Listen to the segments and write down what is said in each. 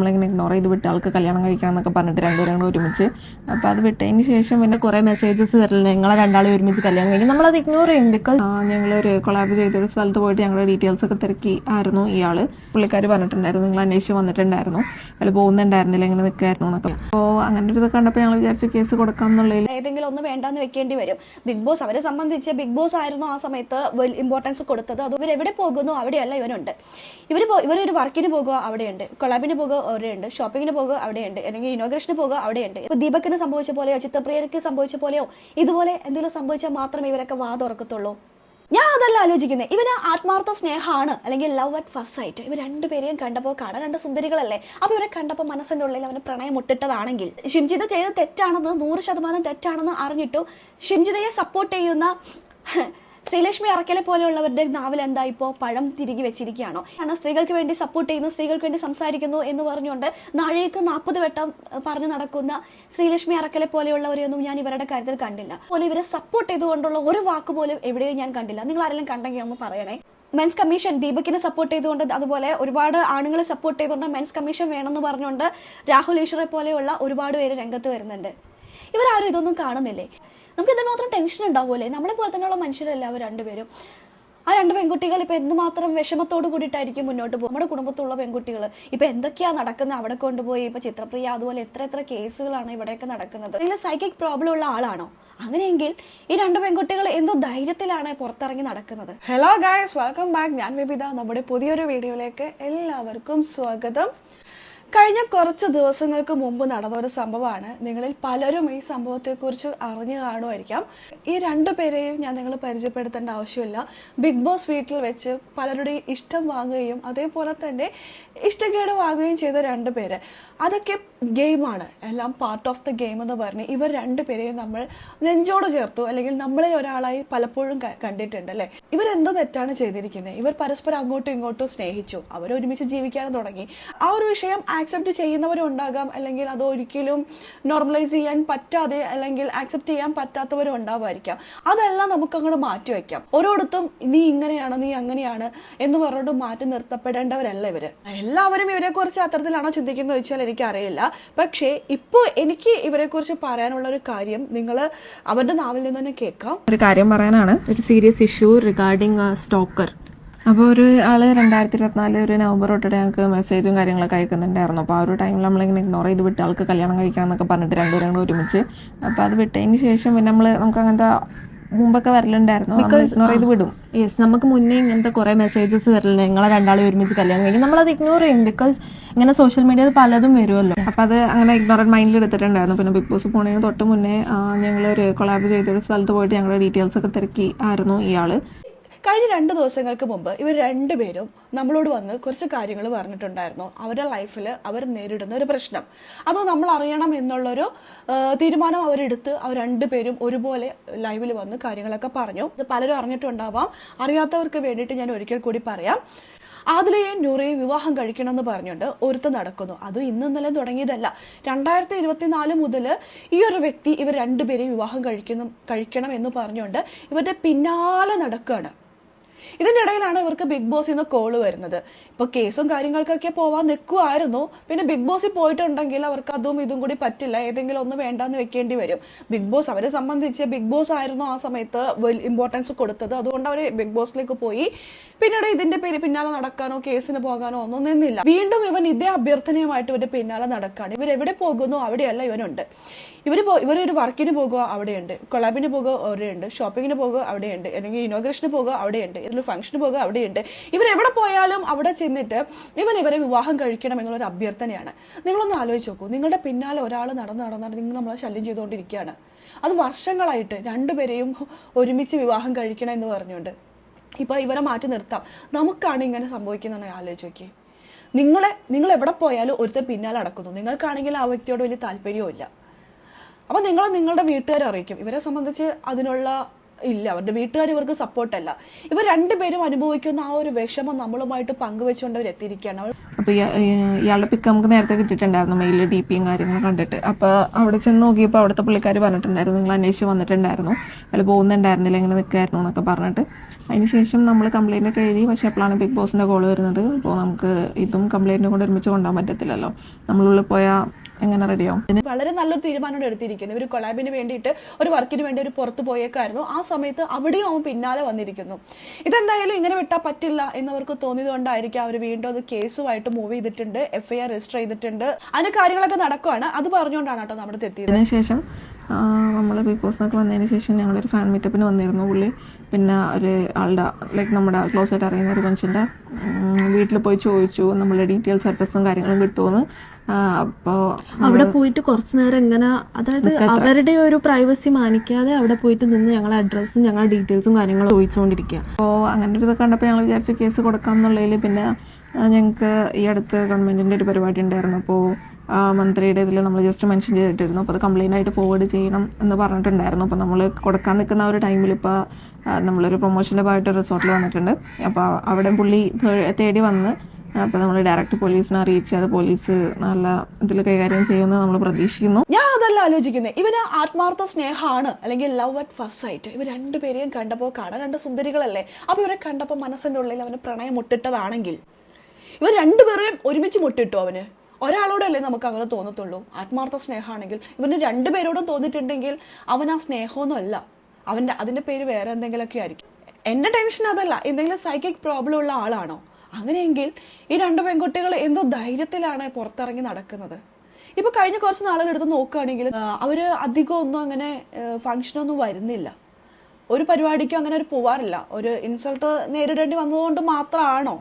നമ്മളിങ്ങനെ ഇഗ്നോർ ചെയ്ത് വിട്ട് ആൾക്ക് കല്യാണം കഴിക്കണം എന്നൊക്കെ പറഞ്ഞിട്ട് രണ്ടുപേരും കൂടെ ഒരുമിച്ച്. അപ്പോൾ അത് വിട്ടതിന് ശേഷം പിന്നെ കുറേ മെസ്സേജസ് വരില്ല, നിങ്ങളെ രണ്ടാളും ഒരുമിച്ച് കല്യാണം കഴിക്കും. നമ്മളത് ഇഗ്നോർ ചെയ്യും. ബിക്കോസ് ഞങ്ങളൊരു കൊളാബ് ചെയ്തൊരു സ്ഥലത്ത് പോയിട്ട് ഞങ്ങളുടെ ഡീറ്റെയിൽസ് ഒക്കെ തിരക്കി ആയിരുന്നു ഇയാൾ. പുള്ളിക്കാർ പറഞ്ഞിട്ടുണ്ടായിരുന്നു, നിങ്ങൾ അന്വേഷിച്ച് വന്നിട്ടുണ്ടായിരുന്നു, അയാൾ പോകുന്നുണ്ടായിരുന്നില്ല, ഇങ്ങനെ നിൽക്കായിരുന്നു എന്നൊക്കെ. അപ്പോൾ അങ്ങനെ ഒരു ഇത് കണ്ടപ്പോൾ ഞങ്ങൾ വിചാരിച്ചു കേസ് കൊടുക്കാം എന്നുള്ളതിൽ ഏതെങ്കിലും ഒന്ന് വേണ്ടാന്ന് വെക്കേണ്ടി വരും. ബിഗ് ബോസ് അവരെ സംബന്ധിച്ച് ബിഗ് ബോസ് ആയിരുന്നു ആ സമയത്ത് ഇമ്പോർട്ടൻസ് കൊടുത്തത്. അത് ഇവരെവിടെ പോകുന്നു അവിടെയല്ല ഇവനുണ്ട്. ഇവരൊരു വർക്കിന് പോകുക അവിടെയുണ്ട്, കൊളാബിന് പോകുക അവിടെയുണ്ട്, ഷോപ്പിങ്ങിന് പോകുക അവിടെയുണ്ട്, അല്ലെങ്കിൽ ഇനോഗ്രേഷന് പോകുക അവിടെയുണ്ട്. ഇപ്പോൾ ദീപകിന് സംഭവിച്ച പോലെയോ ചിത്രപ്രിയർക്ക് സംഭവിച്ച പോലെയോ ഇതുപോലെ എന്തെങ്കിലും സംഭവിച്ചാൽ മാത്രമേ ഇവരൊക്കെ വാ തുറക്കത്തുള്ളൂ. ഞാൻ അതല്ല ആലോചിക്കുന്നത്. ഇവന് ആത്മാർത്ഥ സ്നേഹമാണ്, അല്ലെങ്കിൽ ലവ് അറ്റ് ഫസ്റ്റ് സൈറ്റ്. ഇവർ രണ്ടുപേരെയും കണ്ടപ്പോൾ കാണാൻ രണ്ട് സുന്ദരികളല്ലേ, അപ്പോൾ ഇവരെ കണ്ടപ്പോൾ മനസ്സിൻ്റെ ഉള്ളിൽ അവന് പ്രണയം മുട്ടിട്ടതാണെങ്കിൽ ഷിംജിത ചെയ്ത് തെറ്റാണെന്ന് 100% തെറ്റാണെന്ന് അറിഞ്ഞിട്ടും ഷിംജിതയെ സപ്പോർട്ട് ചെയ്യുന്ന ശ്രീലക്ഷ്മി അറക്കലെ പോലെയുള്ളവരുടെ നാവിൽ എന്താ ഇപ്പോൾ പഴം തിരികെ വെച്ചിരിക്കുകയാണോ? കാരണം സ്ത്രീകൾക്ക് വേണ്ടി സപ്പോർട്ട് ചെയ്യുന്നു, സ്ത്രീകൾക്ക് വേണ്ടി സംസാരിക്കുന്നു എന്ന് പറഞ്ഞുകൊണ്ട് നാഴേക്ക് 40 വട്ടം പറഞ്ഞു നടക്കുന്ന ശ്രീലക്ഷ്മി അറക്കലെ പോലെയുള്ളവരെയൊന്നും ഞാൻ ഇവരുടെ കാര്യത്തിൽ കണ്ടില്ല. അതുപോലെ ഇവരെ സപ്പോർട്ട് ചെയ്തുകൊണ്ടുള്ള ഒരു വാക്ക് പോലും എവിടെയും ഞാൻ കണ്ടില്ല. നിങ്ങൾ ആരെങ്കിലും കണ്ടെങ്കിൽ ഒന്ന് പറയണേ. മെൻസ് കമ്മീഷൻ ദീപകിനെ സപ്പോർട്ട് ചെയ്തുകൊണ്ട്, അതുപോലെ ഒരുപാട് ആണുങ്ങളെ സപ്പോർട്ട് ചെയ്തുകൊണ്ട് മെൻസ് കമ്മീഷൻ വേണമെന്ന് പറഞ്ഞുകൊണ്ട് രാഹുൽ ഈശ്വറെ പോലെയുള്ള ഒരുപാട് പേര് രംഗത്ത് വരുന്നുണ്ട്. ഇവരാരും ഇതൊന്നും കാണുന്നില്ലേ? നമുക്ക് എന്തുമാത്രം ടെൻഷൻ ഉണ്ടാവുമല്ലേ? നമ്മളെ പോലെ തന്നെയുള്ള മനുഷ്യരല്ല അവർ രണ്ടുപേരും. ആ രണ്ട് പെൺകുട്ടികൾ ഇപ്പം എന്തുമാത്രം വിഷമത്തോട് കൂടിയിട്ടായിരിക്കും മുന്നോട്ട് പോകും. നമ്മുടെ കുടുംബത്തുള്ള പെൺകുട്ടികൾ ഇപ്പം എന്തൊക്കെയാണ് നടക്കുന്നത് അവിടെ കൊണ്ടുപോയി. ഇപ്പം ചിത്രപ്രിയ അതുപോലെ എത്ര കേസുകളാണ് ഇവിടെയൊക്കെ നടക്കുന്നത്. അല്ലെങ്കിൽ സൈക്കിക് പ്രോബ്ലം ഉള്ള ആളാണോ? അങ്ങനെയെങ്കിൽ ഈ രണ്ട് പെൺകുട്ടികൾ എന്തോ ധൈര്യത്തിലാണ് പുറത്തിറങ്ങി നടക്കുന്നത്. Hello guys, welcome back. ഞാൻ വിപിത. നമ്മുടെ പുതിയൊരു വീഡിയോയിലേക്ക് എല്ലാവർക്കും സ്വാഗതം. കഴിഞ്ഞ കുറച്ച് ദിവസങ്ങൾക്ക് മുമ്പ് നടന്ന ഒരു സംഭവമാണ്. നിങ്ങളിൽ പലരും ഈ സംഭവത്തെക്കുറിച്ച് അറിഞ്ഞു കാണുമായിരിക്കാം. ഈ രണ്ടു പേരെയും ഞാൻ നിങ്ങൾ പരിചയപ്പെടുത്തേണ്ട ആവശ്യമില്ല. ബിഗ് ബോസ് വീട്ടിൽ വെച്ച് പലരുടെയും ഇഷ്ടം വാങ്ങുകയും അതേപോലെ തന്നെ ഇഷ്ടക്കേട് വാങ്ങുകയും ചെയ്ത രണ്ടു പേര്. അതൊക്കെ ഗെയിമാണ്, എല്ലാം പാർട്ട് ഓഫ് ദ ഗെയിം എന്ന് പറഞ്ഞ് ഇവർ രണ്ടുപേരെയും നമ്മൾ നെഞ്ചോട് ചേർത്തു, അല്ലെങ്കിൽ നമ്മളിൽ ഒരാളായി പലപ്പോഴും കണ്ടിട്ടുണ്ട് അല്ലേ. ഇവരെന്ത് തെറ്റാണ് ചെയ്തിരിക്കുന്നത്? ഇവർ പരസ്പരം അങ്ങോട്ടും ഇങ്ങോട്ടും സ്നേഹിച്ചു, അവരൊരുമിച്ച് ജീവിക്കാനും തുടങ്ങി. ആ ഒരു വിഷയം ആക്സെപ്റ്റ് ചെയ്യുന്നവരും ഉണ്ടാകാം, അല്ലെങ്കിൽ അത് ഒരിക്കലും നോർമലൈസ് ചെയ്യാൻ പറ്റാതെ അല്ലെങ്കിൽ ആക്സെപ്റ്റ് ചെയ്യാൻ പറ്റാത്തവരും ഉണ്ടാവുമായിരിക്കാം. അതെല്ലാം നമുക്ക് അങ്ങോട്ട് മാറ്റി വയ്ക്കാം. ഓരോടത്തും നീ ഇങ്ങനെയാണ്, നീ അങ്ങനെയാണ് എന്ന് പറഞ്ഞിട്ട് മാറ്റി നിർത്തപ്പെടേണ്ടവരല്ല ഇവര്. എല്ലാവരും ഇവരെക്കുറിച്ച് അത്തരത്തിലാണോ ചിന്തിക്കുന്നത് ചോദിച്ചാൽ എനിക്കറിയില്ല. പക്ഷേ ഇപ്പോൾ എനിക്ക് ഇവരെക്കുറിച്ച് പറയാനുള്ള ഒരു കാര്യം നിങ്ങൾ അവരുടെ നാവിൽ നിന്ന് തന്നെ കേൾക്കാം. ഒരു കാര്യം പറയാനാണ്, ഒരു സീരിയസ് ഇഷ്യൂ റിഗാർഡിങ് സ്റ്റോക്കർ. അപ്പോൾ ഒരു ആൾ 2024 ഒരു നവംബർ തൊട്ടിട്ട് ഞങ്ങൾക്ക് മെസ്സേജും കാര്യങ്ങളൊക്കെ അയക്കുന്നുണ്ടായിരുന്നു. അപ്പോൾ ആ ഒരു ടൈമിൽ നമ്മളിങ്ങനെ ഇഗ്നോർ ചെയ്ത് വിട്ട് ആൾക്ക് കല്യാണം കഴിക്കണം എന്നൊക്കെ പറഞ്ഞിട്ട് രണ്ടുപേരും കൂടെ ഒരുമിച്ച്. അപ്പോൾ അത് വിട്ടതിന് ശേഷം പിന്നെ നമുക്ക് അങ്ങനത്തെ മുമ്പൊക്കെ വരലുണ്ടായിരുന്നു, ഇഗ്നോർ ചെയ്ത് വിടും. യെസ്, നമുക്ക് മുന്നേ ഇങ്ങനത്തെ കുറേ മെസ്സേജസ് വരില്ല, നിങ്ങളെ രണ്ടാളും ഒരുമിച്ച് കല്യാണം കഴിക്കും. നമ്മളത് ഇഗ്നോർ ചെയ്യും. ബിക്കോസ് ഇങ്ങനെ സോഷ്യൽ മീഡിയയിൽ പലതും വരുമല്ലോ. അപ്പോൾ അത് അങ്ങനെ ഇഗ്നോറൻറ്റ് മൈൻഡിൽ എടുത്തിട്ടുണ്ടായിരുന്നു. പിന്നെ ബിഗ് ബോസ് പോണതിന് തൊട്ട് മുന്നേ ഞങ്ങളൊരു കൊളാബ് ചെയ്തൊരു സ്ഥലത്ത് പോയിട്ട് ഞങ്ങളുടെ ഡീറ്റെയിൽസ് ഒക്കെ തിരക്കി ആയിരുന്നു ഇയാൾ. കഴിഞ്ഞ 2 ദിവസങ്ങൾക്ക് മുമ്പ് ഇവർ രണ്ടുപേരും നമ്മളോട് വന്ന് കുറച്ച് കാര്യങ്ങൾ പറഞ്ഞിട്ടുണ്ടായിരുന്നു. അവരുടെ ലൈഫിൽ അവർ നേരിടുന്ന ഒരു പ്രശ്നം, അതോ നമ്മൾ അറിയണം എന്നുള്ളൊരു തീരുമാനം അവരെടുത്ത് അവർ രണ്ടുപേരും ഒരുപോലെ ലൈവിൽ വന്ന് കാര്യങ്ങളൊക്കെ പറഞ്ഞു. ഇത് പലരും അറിഞ്ഞിട്ടുണ്ടാവാം, അറിയാത്തവർക്ക് വേണ്ടിയിട്ട് ഞാൻ ഒരിക്കൽ കൂടി പറയാം. ആദിലയെയും നൂറയെയും വിവാഹം കഴിക്കണമെന്ന് പറഞ്ഞുകൊണ്ട് ഒരുത്തം നടക്കുന്നു. അത് ഇന്നലെ തുടങ്ങിയതല്ല. 2024 മുതൽ ഈ ഒരു വ്യക്തി ഇവർ രണ്ടുപേരെയും വിവാഹം കഴിക്കണം എന്ന് പറഞ്ഞുകൊണ്ട് ഇവരുടെ പിന്നാലെ നടക്കുകയാണ്. ഇതിൻ്റെ ഇടയിലാണ് ഇവർക്ക് ബിഗ് ബോസിൽ നിന്ന് കോള് വരുന്നത്. ഇപ്പോൾ കേസും കാര്യങ്ങൾക്കൊക്കെ പോവാൻ നിൽക്കുമായിരുന്നു. പിന്നെ ബിഗ് ബോസിൽ പോയിട്ടുണ്ടെങ്കിൽ അവർക്ക് അതും ഇതും കൂടി പറ്റില്ല, ഏതെങ്കിലും ഒന്ന് വേണ്ടാന്ന് വെക്കേണ്ടി വരും. ബിഗ് ബോസ് അവരെ സംബന്ധിച്ച് ബിഗ് ബോസ് ആയിരുന്നു ആ സമയത്ത് ഇമ്പോർട്ടൻസ് കൊടുത്തത്. അതുകൊണ്ട് അവർ ബിഗ് ബോസിലേക്ക് പോയി. പിന്നീട് ഇതിൻ്റെ പിന്നാലെ നടക്കാനോ കേസിന് പോകാനോ ഒന്നും നിന്നില്ല. വീണ്ടും ഇവൻ ഇതേ അഭ്യർത്ഥനയുമായിട്ട് ഇവരുടെ പിന്നാലെ നടക്കുകയാണ്. ഇവരെവിടെ പോകുന്നു അവിടെയല്ല ഇവനുണ്ട്. ഇവരൊരു വർക്കിന് പോകുക അവിടെയുണ്ട്, കൊളാബിന് പോകുക അവിടെയുണ്ട്, ഷോപ്പിങ്ങിന് പോകുക അവിടെയുണ്ട്, അല്ലെങ്കിൽ ഇനോഗ്രേഷന് പോകുക അവിടെയുണ്ട്, ഇതിൽ ഫംഗ്ഷന് പോകുക അവിടെയുണ്ട്. ഇവരെവിടെ പോയാലും അവിടെ ചെന്നിട്ട് ഇവരെ വിവാഹം കഴിക്കണം എന്നുള്ളൊരു അഭ്യർത്ഥനയാണ്. നിങ്ങളൊന്ന് ആലോചിച്ച് നോക്കൂ. നിങ്ങളുടെ പിന്നാലെ ഒരാൾ നടന്ന് നിങ്ങൾ നമ്മളെ ശല്യം ചെയ്തുകൊണ്ടിരിക്കുകയാണ്. അത് വർഷങ്ങളായിട്ട് രണ്ടുപേരെയും ഒരുമിച്ച് വിവാഹം കഴിക്കണം എന്ന് പറഞ്ഞുകൊണ്ട്. ഇപ്പോൾ ഇവരെ മാറ്റി നിർത്താം. നമുക്കാണ് ഇങ്ങനെ സംഭവിക്കുന്നതെന്ന് ആലോചിച്ച് നോക്കി. നിങ്ങൾ എവിടെ പോയാലും ഒരുത്തൻ പിന്നാലെ നടക്കുന്നു. നിങ്ങൾക്കാണെങ്കിൽ ആ വ്യക്തിയോട് വലിയ താല്പര്യവും ഇല്ല. അപ്പോൾ നിങ്ങളെ നിങ്ങളുടെ വീട്ടുകാരെ അറിയിക്കും. ഇവരെ സംബന്ധിച്ച് അതിനുള്ള ഇല്ല, അവരുടെ വീട്ടുകാർ ഇവർക്ക് സപ്പോർട്ടല്ല. ഇവർ രണ്ടുപേരും അനുഭവിക്കുന്ന ആ ഒരു വിഷമം നമ്മളുമായിട്ട് പങ്കുവെച്ചുകൊണ്ട് അവർ എത്തിയിരിക്കുകയാണ്. അപ്പോൾ ഇയാളുടെ പിക്ക് നമുക്ക് നേരത്തെ കിട്ടിയിട്ടുണ്ടായിരുന്നു, മെയിലിൽ DP-യും കാര്യങ്ങളും കണ്ടിട്ട്. അപ്പോൾ അവിടെ ചെന്ന് നോക്കിയപ്പോൾ അവിടുത്തെ പുള്ളിക്കാർ പറഞ്ഞിട്ടുണ്ടായിരുന്നു, നിങ്ങൾ അന്വേഷിച്ച് വന്നിട്ടുണ്ടായിരുന്നു, അയാൾ പോകുന്നുണ്ടായിരുന്നില്ല, ഇങ്ങനെ നിൽക്കുമായിരുന്നു എന്നൊക്കെ പറഞ്ഞിട്ട്. അതിനുശേഷം നമ്മൾ കംപ്ലയിൻ്റ് ഒക്കെ എഴുതി. പക്ഷേ അപ്പോഴാണ് ബിഗ് ബോസിൻ്റെ കോൾ വരുന്നത്. അപ്പോൾ നമുക്ക് ഇതും കംപ്ലയിൻറ്റും കൂടെ ഒരുമിച്ച് കൊണ്ടുപോകാൻ പറ്റത്തില്ലല്ലോ, നമ്മളുള്ളിൽ പോയാൽ എങ്ങനെ റെഡിയാവും. വളരെ നല്ലൊരു തീരുമാനമാണ് എടുത്തിരിക്കുന്നത്. ഇവർ കൊളാബിന് വേണ്ടിയിട്ട് ഒരു വർക്കിന് വേണ്ടി ഒരു പുറത്ത് പോയേക്കായിരുന്നു. ആ സമയത്ത് അവിടെയും അവൻ പിന്നാലെ വന്നിരിക്കുന്നു. ഇതെന്തായാലും ഇങ്ങനെ വിട്ടാൽ പറ്റില്ല എന്നവർക്ക് തോന്നിയത് കൊണ്ടായിരിക്കും അവർ വീണ്ടും അത് കേസുമായിട്ട് മൂവ് ചെയ്തിട്ടുണ്ട്, FIR രജിസ്റ്റർ ചെയ്തിട്ടുണ്ട്. അതിന്റെ കാര്യങ്ങളൊക്കെ നടക്കുവാണ്. അത് പറഞ്ഞുകൊണ്ടാണ് കേട്ടോ നമ്മുടെ എത്തിയത്. അതിനുശേഷം നമ്മൾ ബിഗ് ബോസിനൊക്കെ വന്നതിന് ശേഷം ഞങ്ങളൊരു ഫാൻ മീറ്റപ്പിന് വന്നിരുന്നു പുള്ളി. പിന്നെ ഒരു ആളുടെ ലൈക്ക് നമ്മുടെ ക്ലോസ് ആയിട്ട് അറിയുന്ന ഒരു മനുഷ്യൻ്റെ വീട്ടിൽ പോയി ചോദിച്ചു നമ്മളുടെ ഡീറ്റെയിൽസ് അഡ്രസ്സും കാര്യങ്ങളും കിട്ടുമെന്ന്. അപ്പോൾ അവിടെ പോയിട്ട് കുറച്ചു നേരം ഇങ്ങനെ, അതായത് അവരുടെ ഒരു പ്രൈവസി മാനിക്കാതെ അവിടെ പോയിട്ട് നിന്ന് ഞങ്ങളുടെ അഡ്രസ്സും ഞങ്ങളുടെ ഡീറ്റെയിൽസും കാര്യങ്ങളും ചോദിച്ചുകൊണ്ടിരിക്കുക. അപ്പോൾ അങ്ങനെ ഒരു ഇത് കണ്ടപ്പോൾ ഞങ്ങൾ വിചാരിച്ചു കേസ് കൊടുക്കാം എന്നുള്ളതിൽ. പിന്നെ ഞങ്ങൾക്ക് ഈ അടുത്ത് ഗവൺമെൻറ്റിൻ്റെ ഒരു പരിപാടി ഉണ്ടായിരുന്നു. അപ്പോൾ മന്ത്രിയുടെ ഇതിൽ നമ്മൾ ജസ്റ്റ് മെൻഷൻ ചെയ്തിട്ടിരുന്നു. അപ്പോൾ അത് കംപ്ലയിൻ്റ് ആയിട്ട് ഫോർവേഡ് ചെയ്യണം എന്ന് പറഞ്ഞിട്ടുണ്ടായിരുന്നു. അപ്പോൾ നമ്മൾ കൊടുക്കാൻ നിൽക്കുന്ന ഒരു ടൈമിൽ ഇപ്പോൾ നമ്മളൊരു പ്രൊമോഷൻ്റെ ഭാഗമായിട്ട് റിസോർട്ടിൽ വന്നിട്ടുണ്ട്. അപ്പോൾ അവിടെ പുള്ളി തേടി വന്ന് അപ്പോൾ നമ്മൾ ഡയറക്റ്റ് പോലീസിനെ അറിയിച്ച് അത് പോലീസ് നല്ല ഇതിൽ കൈകാര്യം ചെയ്യുമെന്ന് നമ്മൾ പ്രതീക്ഷിക്കുന്നു. ഞാൻ അതല്ല ആലോചിക്കുന്നത്, ഇവന് ആത്മാർത്ഥ സ്നേഹമാണ് അല്ലെങ്കിൽ ലവ് അറ്റ് ഫസ്റ്റ് സൈറ്റ്. ഇവർ രണ്ടുപേരെയും കണ്ടപ്പോൾ കാണാൻ രണ്ട് സുന്ദരികളല്ലേ, അപ്പോൾ ഇവരെ കണ്ടപ്പോൾ മനസ്സിൻ്റെ ഉള്ളിൽ അവന് പ്രണയം മുട്ടിട്ടതാണെങ്കിൽ ഇവർ രണ്ടുപേരെയും ഒരുമിച്ച് മുട്ടിട്ടു. അവന് ഒരാളോടല്ലേ നമുക്ക് അങ്ങനെ തോന്നത്തുള്ളൂ. ആത്മാർത്ഥ സ്നേഹമാണെങ്കിൽ ഇവന് രണ്ടുപേരോടും തോന്നിയിട്ടുണ്ടെങ്കിൽ അവൻ ആ സ്നേഹമൊന്നും അല്ല, അതിൻ്റെ പേര് വേറെ എന്തെങ്കിലുമൊക്കെ ആയിരിക്കും. എൻ്റെ ടെൻഷൻ അതല്ല, എന്തെങ്കിലും സൈക്കിക് പ്രോബ്ലം ഉള്ള ആളാണോ? അങ്ങനെയെങ്കിൽ ഈ രണ്ട് പെൺകുട്ടികൾ എന്തോ ധൈര്യത്തിലാണ് പുറത്തിറങ്ങി നടക്കുന്നത്. ഇപ്പോൾ കഴിഞ്ഞ കുറച്ച് നാളുകളെടുത്ത് നോക്കുകയാണെങ്കിൽ അവർ അധികം ഒന്നും അങ്ങനെ ഫങ്ഷനൊന്നും വരുന്നില്ല, ഒരു പരിപാടിക്കും അങ്ങനെ ഒരു പോവാറില്ല. ഒരു ഇൻസൾട്ട് നേരിടേണ്ടി വന്നതുകൊണ്ട് മാത്രമാണോ?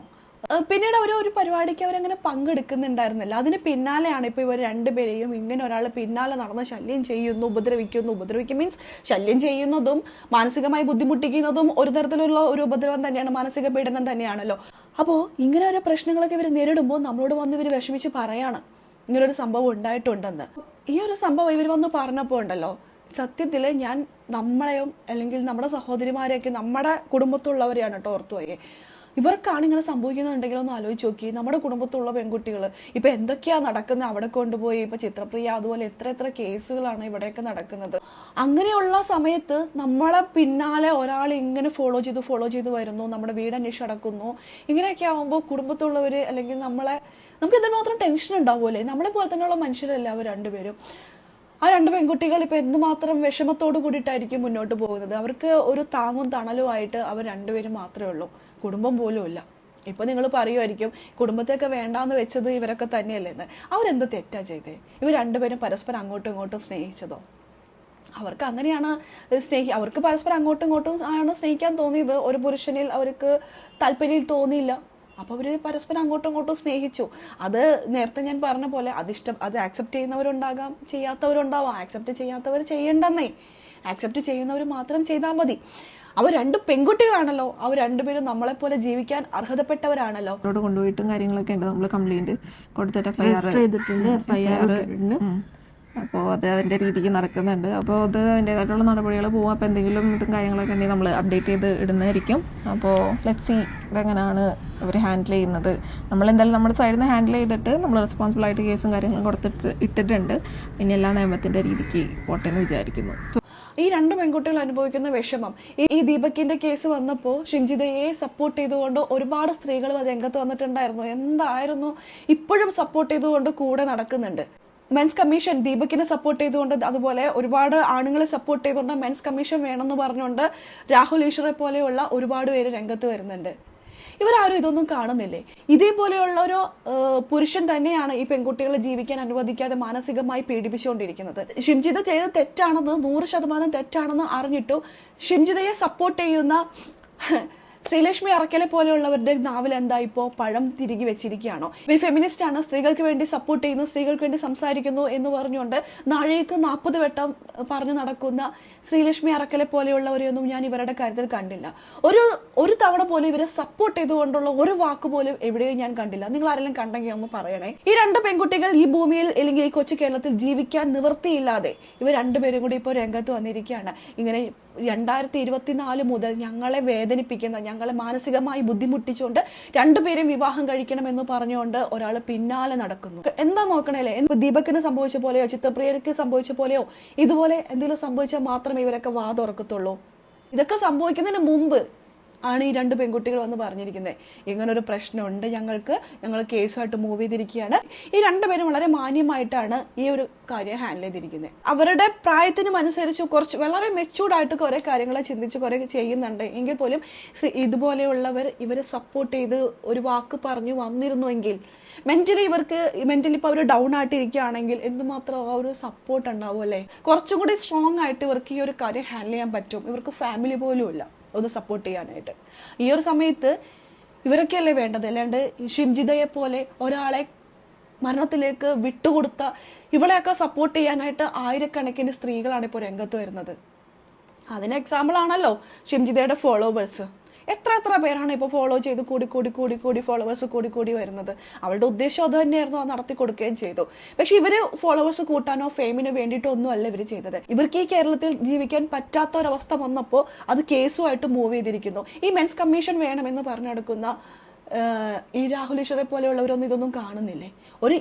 പിന്നീട് ഒരു പരിപാടിക്ക് അവരങ്ങനെ പങ്കെടുക്കുന്നുണ്ടായിരുന്നില്ല. അതിന് പിന്നാലെയാണ് ഇപ്പോൾ ഇവർ രണ്ടുപേരെയും ഇങ്ങനെ ഒരാൾ പിന്നാലെ നടന്ന് ശല്യം ചെയ്യുന്നു, ഉപദ്രവിക്കും മീൻസ് ശല്യം ചെയ്യുന്നതും മാനസികമായി ബുദ്ധിമുട്ടിക്കുന്നതും ഒരു തരത്തിലുള്ള ഒരു ഉപദ്രവം തന്നെയാണ്, മാനസിക പീഡനം തന്നെയാണല്ലോ. അപ്പോൾ ഇങ്ങനെ ഒരു പ്രശ്നങ്ങളൊക്കെ ഇവർ നേരിടുമ്പോൾ നമ്മളോട് വന്ന് ഇവർ വിഷമിച്ച് പറയാണ് ഇങ്ങനൊരു സംഭവം ഉണ്ടായിട്ടുണ്ടെന്ന്. ഈ ഒരു സംഭവം ഇവർ വന്ന് പറഞ്ഞപ്പോൾ ഉണ്ടല്ലോ, സത്യത്തിൽ ഞാൻ നമ്മളെയും അല്ലെങ്കിൽ നമ്മുടെ സഹോദരിമാരെയൊക്കെ നമ്മുടെ കുടുംബത്തുള്ളവരെയാണ് കേട്ടോ ഓർത്തുപോയി. ഇവർക്കാണ് ഇങ്ങനെ സംഭവിക്കുന്നുണ്ടെങ്കിൽ ഒന്ന് ആലോചിച്ച് നോക്കി. നമ്മുടെ കുടുംബത്തുള്ള പെൺകുട്ടികൾ ഇപ്പം എന്തൊക്കെയാണ് നടക്കുന്നത്, അവിടെ കൊണ്ടുപോയി ഇപ്പം ചിത്രപ്രിയ അതുപോലെ എത്ര കേസുകളാണ് ഇവിടെയൊക്കെ നടക്കുന്നത്. അങ്ങനെയുള്ള സമയത്ത് നമ്മളെ പിന്നാലെ ഒരാൾ ഇങ്ങനെ ഫോളോ ചെയ്ത് വരുന്നു, നമ്മുടെ വീട് അന്വേഷിച്ച് നടക്കുന്നു. ഇങ്ങനെയൊക്കെ ആകുമ്പോൾ കുടുംബത്തുള്ളവർ അല്ലെങ്കിൽ നമുക്ക് എന്തുമാത്രം ടെൻഷൻ ഉണ്ടാവുമല്ലേ. നമ്മളെ പോലെ തന്നെയുള്ള മനുഷ്യരല്ല അവർ രണ്ടുപേരും. ആ രണ്ട് പെൺകുട്ടികൾ ഇപ്പം എന്തുമാത്രം വിഷമത്തോട് കൂടിയിട്ടായിരിക്കും മുന്നോട്ട് പോകുന്നത്. അവർക്ക് ഒരു താങ്ങും തണലുമായിട്ട് അവർ രണ്ടുപേരും മാത്രമേ ഉള്ളൂ, കുടുംബം പോലും ഇല്ല. ഇപ്പോൾ നിങ്ങൾ പറയുമായിരിക്കും കുടുംബത്തെയൊക്കെ വേണ്ടാന്ന് വെച്ചത് ഇവരൊക്കെ തന്നെയല്ലേന്ന്. അവരെന്ത് തെറ്റാ ചെയ്തേ? ഇവർ രണ്ടുപേരും പരസ്പരം അങ്ങോട്ടും ഇങ്ങോട്ടും സ്നേഹിച്ചതോ? അവർക്ക് അങ്ങനെയാണ് അവർക്ക് പരസ്പരം അങ്ങോട്ടും ഇങ്ങോട്ടും ആണ് സ്നേഹിക്കാൻ തോന്നിയത്. ഒരു പുരുഷനിൽ അവർക്ക് താല്പര്യം തോന്നിയില്ല, അപ്പോൾ അവർ പരസ്പരം അങ്ങോട്ടും ഇങ്ങോട്ടും സ്നേഹിച്ചു. അത് നേരത്തെ ഞാൻ പറഞ്ഞ പോലെ അത് ആക്സെപ്റ്റ് ചെയ്യുന്നവരുണ്ടാകാം, ചെയ്യാത്തവരുണ്ടാവാം. ആക്സെപ്റ്റ് ചെയ്യാത്തവർ ചെയ്യണ്ടെന്നേ, ആക്സെപ്റ്റ് ചെയ്യുന്നവർ മാത്രം ചെയ്താൽ മതി. അവർ രണ്ട് പെൺകുട്ടികളാണല്ലോ, അവർ രണ്ടുപേരും നമ്മളെപ്പോലെ ജീവിക്കാൻ അർഹതപ്പെട്ടവരാണല്ലോ. അവരോട് കൊണ്ടുപോയിട്ടും കാര്യങ്ങളൊക്കെ ഉണ്ട്, നമ്മൾ കംപ്ലൈൻറ്റ് കൊടുത്തിട്ട് FIR അപ്പോൾ അത് അതിൻ്റെ രീതിക്ക് നടക്കുന്നുണ്ട്. അപ്പോൾ അത് അതിൻ്റേതായിട്ടുള്ള നടപടികൾ പോകും. അപ്പോൾ എന്തെങ്കിലും ഇതും കാര്യങ്ങളൊക്കെ ഉണ്ടെങ്കിൽ നമ്മൾ അപ്ഡേറ്റ് ചെയ്ത് ഇടുന്നതായിരിക്കും. അപ്പോൾ ലെറ്റ്സ് സീ ഇതെങ്ങനെയാണ് ഇവർ ഹാൻഡിൽ ചെയ്യുന്നത്. നമ്മളെന്തായാലും നമ്മുടെ സൈഡിൽ നിന്ന് ഹാൻഡിൽ ചെയ്തിട്ട് നമ്മൾ റെസ്പോൺസിബിളായിട്ട് കേസും കാര്യങ്ങളും ഇട്ടിട്ടുണ്ട്. ഇനി എല്ലാ നിയമത്തിൻ്റെ രീതിക്ക് പോട്ടെ എന്ന് വിചാരിക്കുന്നു. ഈ രണ്ട് പെൺകുട്ടികൾ അനുഭവിക്കുന്ന വിഷമം, ഈ ദീപകിന്റെ കേസ് വന്നപ്പോൾ ഷിംജിതയെ സപ്പോർട്ട് ചെയ്തുകൊണ്ട് ഒരുപാട് സ്ത്രീകൾ രംഗത്ത് വന്നിട്ടുണ്ടായിരുന്നു. എന്തായിരുന്നു ഇപ്പോഴും സപ്പോർട്ട് ചെയ്തുകൊണ്ട് കൂടെ നടക്കുന്നുണ്ട്. മെൻസ് കമ്മീഷൻ ദീപകിനെ സപ്പോർട്ട് ചെയ്തുകൊണ്ട്, അതുപോലെ ഒരുപാട് ആണുങ്ങളെ സപ്പോർട്ട് ചെയ്തുകൊണ്ട് മെൻസ് കമ്മീഷൻ വേണമെന്ന് പറഞ്ഞുകൊണ്ട് രാഹുൽ ഈശ്വറെ പോലെയുള്ള ഒരുപാട് പേര് രംഗത്ത് വരുന്നുണ്ട്. ഇവരാരും ഇതൊന്നും കാണുന്നില്ലേ? ഇതേപോലെയുള്ള ഒരു പുരുഷൻ തന്നെയാണ് ഈ പെൺകുട്ടികളെ ജീവിക്കാൻ അനുവദിക്കാതെ മാനസികമായി പീഡിപ്പിച്ചുകൊണ്ടിരിക്കുന്നത്. ഷിംജിത ചെയ്ത തെറ്റാണെന്ന് 100% തെറ്റാണെന്ന് അറിഞ്ഞിട്ടും ഷിംജിതയെ സപ്പോർട്ട് ചെയ്യുന്ന ശ്രീലക്ഷ്മി അറക്കലെ പോലെയുള്ളവരുടെ നാവിൽ എന്താ ഇപ്പോൾ പഴം തിരികെ വെച്ചിരിക്കുകയാണോ? ഇവർ ഫെമിനിസ്റ്റ് ആണ്, സ്ത്രീകൾക്ക് വേണ്ടി സപ്പോർട്ട് ചെയ്യുന്നു, സ്ത്രീകൾക്ക് വേണ്ടി സംസാരിക്കുന്നു എന്ന് പറഞ്ഞുകൊണ്ട് നാഴേക്ക് 40 വട്ടം പറഞ്ഞു നടക്കുന്ന ശ്രീലക്ഷ്മി അറക്കലെ പോലെയുള്ളവരെയൊന്നും ഞാൻ ഇവരുടെ കാര്യത്തിൽ കണ്ടില്ല. ഒരു തവണ പോലും ഇവരെ സപ്പോർട്ട് ചെയ്തുകൊണ്ടുള്ള ഒരു വാക്ക് പോലും എവിടെയും ഞാൻ കണ്ടില്ല. നിങ്ങൾ ആരെങ്കിലും കണ്ടെങ്കിൽ ഒന്ന് പറയണേ. ഈ രണ്ട് പെൺകുട്ടികൾ ഈ ഭൂമിയിൽ അല്ലെങ്കിൽ ഈ കൊച്ചു കേരളത്തിൽ ജീവിക്കാൻ നിവൃത്തിയില്ലാതെ ഇവർ രണ്ടുപേരും കൂടി ഇപ്പോൾ രംഗത്ത് വന്നിരിക്കുകയാണ്. ഇങ്ങനെ 2024 മുതൽ ഞങ്ങളെ വേദനിപ്പിക്കുന്ന, ഞങ്ങളെ മാനസികമായി ബുദ്ധിമുട്ടിച്ചുകൊണ്ട് രണ്ടുപേരും വിവാഹം കഴിക്കണമെന്ന് പറഞ്ഞുകൊണ്ട് ഒരാൾ പിന്നാലെ നടക്കുന്നു. എന്താ നോക്കണേലേ? ദീപകിന് സംഭവിച്ച പോലെയോ ചിത്രപ്രിയക്ക് സംഭവിച്ച പോലെയോ ഇതുപോലെ എന്തെങ്കിലും സംഭവിച്ചാൽ മാത്രമേ ഇവരൊക്കെ വാ തുറക്കത്തുള്ളൂ. ഇതൊക്കെ സംഭവിക്കുന്നതിന് മുമ്പ് ആണ് ഈ 2 പെൺകുട്ടികൾ വന്ന് പറഞ്ഞിരിക്കുന്നത്, ഇങ്ങനൊരു പ്രശ്നമുണ്ട്, ഞങ്ങൾ കേസുമായിട്ട് മൂവ് ചെയ്തിരിക്കുകയാണ്. ഈ 2 പേരും വളരെ മാന്യമായിട്ടാണ് ഈ ഒരു കാര്യം ഹാൻഡിൽ ചെയ്തിരിക്കുന്നത്. അവരുടെ പ്രായത്തിനും അനുസരിച്ച് കുറച്ച് വളരെ മെച്ചൂർഡായിട്ട് കുറേ കാര്യങ്ങൾ ചിന്തിച്ച് കുറേ ചെയ്യുന്നുണ്ട്. എങ്കിൽ പോലും ഇതുപോലെയുള്ളവർ ഇവരെ സപ്പോർട്ട് ചെയ്ത് ഒരു വാക്ക് പറഞ്ഞു വന്നിരുന്നുവെങ്കിൽ മെന്റലി ഇപ്പോൾ അവർ ഡൗൺ ആയിട്ടിരിക്കുകയാണെങ്കിൽ എന്തുമാത്രം ആ ഒരു സപ്പോർട്ട് ഉണ്ടാവും അല്ലേ? കുറച്ചും കൂടി സ്ട്രോങ് ആയിട്ട് ഇവർക്ക് ഈ ഒരു കാര്യം ഹാൻഡിൽ ചെയ്യാൻ പറ്റും. ഇവർക്ക് ഫാമിലി പോലും ഇല്ല ഒന്ന് സപ്പോർട്ട് ചെയ്യാനായിട്ട്. ഈ ഒരു സമയത്ത് ഇവരൊക്കെയല്ലേ വേണ്ടത്, അല്ലാണ്ട് ഷിംജിതയെ പോലെ ഒരാളെ മരണത്തിലേക്ക് വിട്ടുകൊടുത്ത ഇവളെയൊക്കെ സപ്പോർട്ട് ചെയ്യാനായിട്ട് ആയിരക്കണക്കിന് സ്ത്രീകളാണ് ഇപ്പോൾ രംഗത്ത് വരുന്നത്. അതിന് എക്സാമ്പിൾ ആണല്ലോ ഷിംജിതയുടെ ഫോളോവേഴ്സ്. എത്ര പേരാണ് ഇപ്പോൾ ഫോളോ ചെയ്ത് കൂടി ഫോളോവേഴ്സ് കൂടി വരുന്നത്. അവളുടെ ഉദ്ദേശം അത് തന്നെയായിരുന്നു, അത് നടത്തി കൊടുക്കുകയും ചെയ്തു. പക്ഷെ ഇവര് ഫോളോവേഴ്സ് കൂട്ടാനോ ഫെയിമിനോ വേണ്ടിയിട്ടോ ഒന്നും അല്ല ഇവർ ചെയ്തത്. ഇവർക്ക് ഈ കേരളത്തിൽ ജീവിക്കാൻ പറ്റാത്ത ഒരവസ്ഥ വന്നപ്പോൾ അത് കേസുമായിട്ട് മൂവ് ചെയ്തിരിക്കുന്നു. ഈ മെൻസ് കമ്മീഷൻ വേണമെന്ന് പറഞ്ഞു നടക്കുന്ന ഈ രാഹുൽ ഈശ്വറെ പോലെയുള്ളവരൊന്നും ഇതൊന്നും കാണുന്നില്ലേ?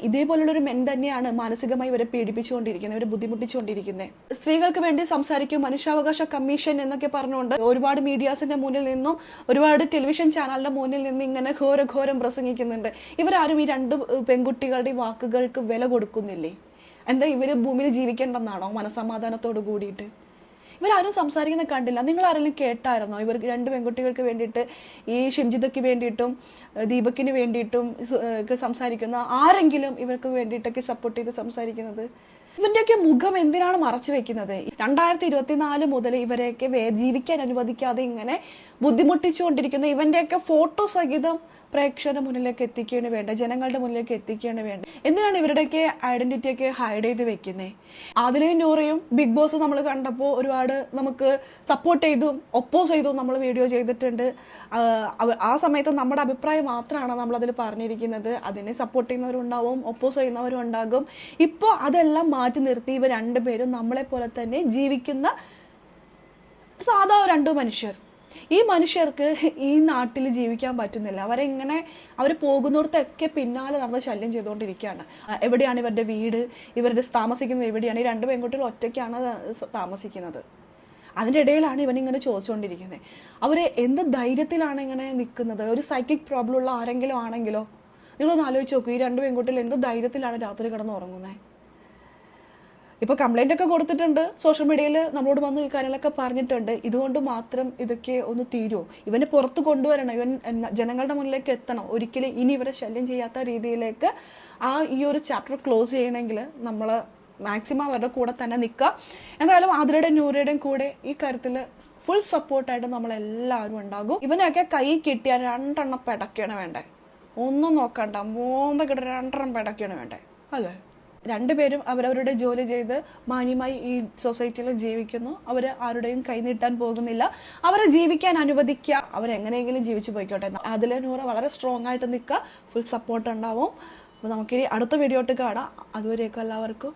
ഇതേപോലുള്ളൊരു മെൻ തന്നെയാണ് മാനസികമായി ഇവരെ പീഡിപ്പിച്ചുകൊണ്ടിരിക്കുന്നത്, ഇവരെ ബുദ്ധിമുട്ടിച്ചുകൊണ്ടിരിക്കുന്നത്. സ്ത്രീകൾക്ക് വേണ്ടി സംസാരിക്കും, മനുഷ്യാവകാശ കമ്മീഷൻ എന്നൊക്കെ പറഞ്ഞുകൊണ്ട് ഒരുപാട് മീഡിയാസിന്റെ മുന്നിൽ നിന്നും ഒരുപാട് ടെലിവിഷൻ ചാനലിന്റെ മുന്നിൽ നിന്നും ഇങ്ങനെ ഘോരം പ്രസംഗിക്കുന്നുണ്ട്. ഇവരാരും ഈ 2 പെൺകുട്ടികളുടെ വാക്കുകൾക്ക് വില കൊടുക്കുന്നില്ലേ? എന്താ ഇവര് ഭൂമിയിൽ ജീവിക്കേണ്ടെന്നാണോ മനസമാധാനത്തോട് കൂടിയിട്ട്? ഇവരാരും സംസാരിക്കുന്ന കണ്ടില്ല. നിങ്ങൾ ആരെങ്കിലും കേട്ടായിരുന്നോ ഇവർക്ക് 2 പെൺകുട്ടികൾക്ക് വേണ്ടിയിട്ട്, ഈ ഷിംജിതയ്ക്ക് വേണ്ടിയിട്ടും ദീപക്കിന് വേണ്ടിയിട്ടും സംസാരിക്കുന്ന ആരെങ്കിലും ഇവർക്ക് വേണ്ടിയിട്ടൊക്കെ സപ്പോർട്ട് ചെയ്ത് സംസാരിക്കുന്നത്? ഇവന്റെയൊക്കെ മുഖം എന്തിനാണ് മറച്ചു വെക്കുന്നത്? 2024 മുതൽ ഇവരെയൊക്കെ ജീവിക്കാൻ അനുവദിക്കാതെ ഇങ്ങനെ ബുദ്ധിമുട്ടിച്ചുകൊണ്ടിരിക്കുന്ന ഇവന്റെയൊക്കെ ഫോട്ടോ സഹിതം പ്രേക്ഷകരുടെ മുന്നിലേക്ക് എത്തിക്കുകയാണ് വേണ്ട, ജനങ്ങളുടെ മുന്നിലേക്ക് എത്തിക്കുകയാണ് വേണ്ട. എന്തിനാണ് ഇവരുടെയൊക്കെ ഐഡന്റിറ്റിയൊക്കെ ഹൈഡ് ചെയ്ത് വെക്കുന്നത്? ആദിലയും നൂറയും ബിഗ് ബോസ് നമ്മൾ കണ്ടപ്പോൾ ഒരുപാട് നമുക്ക് സപ്പോർട്ട് ചെയ്തും ഒപ്പോസ് ചെയ്തും നമ്മൾ വീഡിയോ ചെയ്തിട്ടുണ്ട്. ആ സമയത്ത് നമ്മുടെ അഭിപ്രായം മാത്രമാണ് നമ്മളതിൽ പറഞ്ഞിരിക്കുന്നത്. അതിനെ സപ്പോർട്ട് ചെയ്യുന്നവരുണ്ടാവും, ഒപ്പോസ് ചെയ്യുന്നവരും ഉണ്ടാകും. ഇപ്പോൾ അതെല്ലാം മാറ്റി നിർത്തി ഇവർ 2 പേരും നമ്മളെ പോലെ തന്നെ ജീവിക്കുന്ന സാധാ 2 മനുഷ്യർ. ഈ മനുഷ്യർക്ക് ഈ നാട്ടിൽ ജീവിക്കാൻ പറ്റുന്നില്ല. അവർ പോകുന്നിടത്തൊക്കെ പിന്നാലെ നടന്ന് ശല്യം ചെയ്തുകൊണ്ടിരിക്കുകയാണ്. എവിടെയാണ് ഇവരുടെ വീട്, ഇവരുടെ താമസിക്കുന്നത് എവിടെയാണ്? ഈ 2 പെൺകുട്ടികൾ ഒറ്റയ്ക്കാണ് താമസിക്കുന്നത്. അതിൻ്റെ ഇടയിലാണ് ഇവനിങ്ങനെ ചോദിച്ചുകൊണ്ടിരിക്കുന്നത്. അവർ എന്ത് ധൈര്യത്തിലാണ് ഇങ്ങനെ നിൽക്കുന്നത്? ഒരു സൈക്കിക് പ്രോബ്ലം ഉള്ള ആരെങ്കിലും ആണെങ്കിലോ? നിങ്ങളൊന്ന് ആലോചിച്ച് നോക്കൂ, ഈ 2 പെൺകുട്ടികൾ എന്ത് ധൈര്യത്തിലാണ് രാത്രി കിടന്ന് ഉറങ്ങുന്നത്? ഇപ്പോൾ കംപ്ലൈൻ്റ് ഒക്കെ കൊടുത്തിട്ടുണ്ട്, സോഷ്യൽ മീഡിയയിൽ നമ്മളോട് വന്ന് ഈ കാര്യങ്ങളൊക്കെ പറഞ്ഞിട്ടുണ്ട്. ഇതുകൊണ്ട് മാത്രം ഇതൊക്കെ ഒന്ന് തീരുമോ? ഇവനെ പുറത്ത് കൊണ്ടുവരണം, ഇവൻ ജനങ്ങളുടെ മുന്നിലേക്ക് എത്തണം. ഒരിക്കലും ഇനി ഇവരെ ശല്യം ചെയ്യാത്ത രീതിയിലേക്ക് ഈ ഒരു ചാപ്റ്റർ ക്ലോസ് ചെയ്യണമെങ്കിൽ നമ്മൾ മാക്സിമം അവരുടെ കൂടെ തന്നെ നിൽക്കുക. എന്തായാലും ആതിരയുടെയും നൂറയുടെയും കൂടെ ഈ കാര്യത്തിൽ ഫുൾ സപ്പോർട്ടായിട്ട് നമ്മളെല്ലാവരും ഉണ്ടാകും. ഇവനെയൊക്കെ കൈ കിട്ടിയാൽ 2 എണ്ണം പെടക്കുകയാണ് വേണ്ടേ, ഒന്നും നോക്കണ്ട, മോന്തക്കിട്ട് 2 എണ്ണം പെടക്കുകയാണ് വേണ്ടേ അല്ലേ? 2 പേരും അവരവരുടെ ജോലി ചെയ്ത് മാന്യമായി ഈ സൊസൈറ്റിയിൽ ജീവിക്കുന്നു. അവർ ആരുടെയും കൈ നീട്ടാൻ പോകുന്നില്ല. അവരെ ജീവിക്കാൻ അനുവദിക്കുക, അവരെങ്ങനെയെങ്കിലും ജീവിച്ചു പോയിക്കോട്ടെ. അതിൽ നൂറ വളരെ സ്ട്രോങ് ആയിട്ട് നിൽക്കുക, ഫുൾ സപ്പോർട്ട് ഉണ്ടാവും. അപ്പോൾ നമുക്കിനി അടുത്ത വീഡിയോ കാണാം. അതുവരെയൊക്കെ എല്ലാവർക്കും